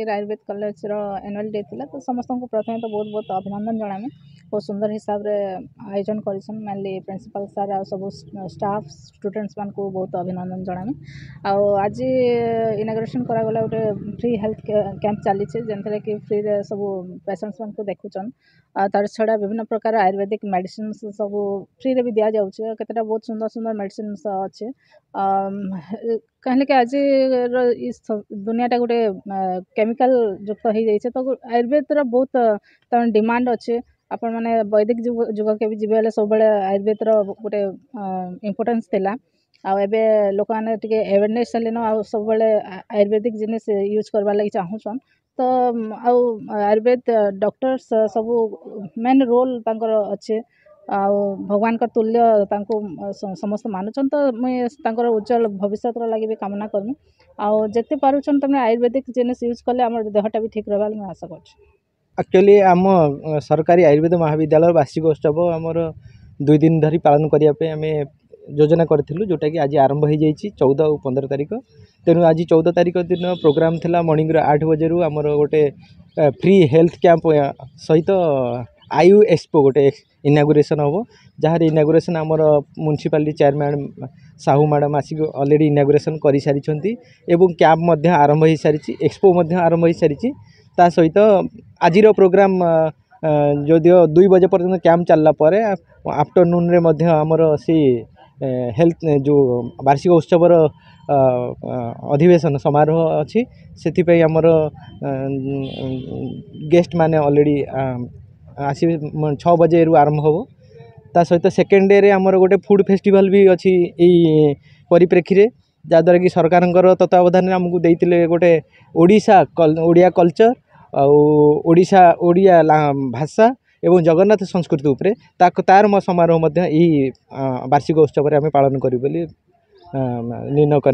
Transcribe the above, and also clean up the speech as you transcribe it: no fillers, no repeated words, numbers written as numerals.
Balangir Ayurveda college annual day थिला तो समस्त को प्रथम तो बहुत बहुत अभिनंदन जनामी बहुत सुंदर हिसाब रे आयोजन करिसन मेनली प्रिंसिपल सर आ सब स्टाफ स्टूडेंट्स मान को बहुत अभिनंदन जनामी आज इनाग्रेशन करा गला गोटे फ्री हेल्थ कैंप चली जेनथरे कि फ्री रे सब पेशेंट्स मान को देखुचन तार छड़ा विभिन्न प्रकार आयुर्वेदिक मेडिसिन सब फ्री रे भी दिया जाउछे केतेटा बहुत सुंदर सुंदर मेडिसिन अच्छे कहले कि आज इस दुनियाटा गोटे केमिकल युक्त हो जाइए तो आयुर्वेद बहुत डिमांड अच्छे आपण मैंने वैदिक जुग के भी जीवे सब आयुर्वेद गोटे इम्पोर्टेंस थिला आबे लोक मैंने अवेयरनेस हेन आ सब आयुर्वेदिक जिनिस यूज करवा लगी चाहून तो आयुर्वेद डॉक्टर्स सब मेन रोल अच्छे आ भगवान का तुल्य समस्त मानुचन तो मुझे उज्जवल भविष्य लगे भी कामना करमी आते पार्छन तुम आयुर्वेदिक जिनिस यूज कले आम देहटा भी ठीक रहा मुझे आशा कर एक्चुअली आम सरकारी आयुर्वेद महाविद्यालय वार्षिक उत्सव आमर 2 दिन धरी पालन करने आम योजना करूँ जोटा कि आज आरंभ हो जाइए 14 और 15 तारिख तेणु आज 14 तारिख दिन प्रोग्राम थिला मॉर्निंग 8 बजे आमर गोटे फ्री हेल्थ कैंप सहित आयु एक्सपो गोटे इनागुरेसन हम जहाँ इनागुरेसन आमर म्युनिसिपालिटी चेयरमैन साहू मैडम आसिक ऑलरेडी इनागुरेसन कर सारी कैंप आरंभ हो सारी एक्सपो आरंभ हो सारी ता सहित आज प्रोग्राम जदिव 2 बजे पर्यंत कैंप चलला आफ्टरनून रे मध्य आमर सी हेल्थ जो वार्षिक उत्सवर अधिवेशन समारोह अच्छी से आमर गेस्ट माने ऑलरेडी आसी 6 बजे रु आरंभ हो ता सहित सेकेंड डे रे आमर गोटे फूड फेस्टिवल भी अच्छी परिप्रेक्षी जहाँद्वारा कि सरकार तत्वावधान आमको देते गोटे ओडिया कल्चर ओडिशा ओडिया भाषा एवं जगन्नाथ संस्कृति उपरे तार समारोह वार्षिक उत्सव आम पालन करूँ निर्णय कर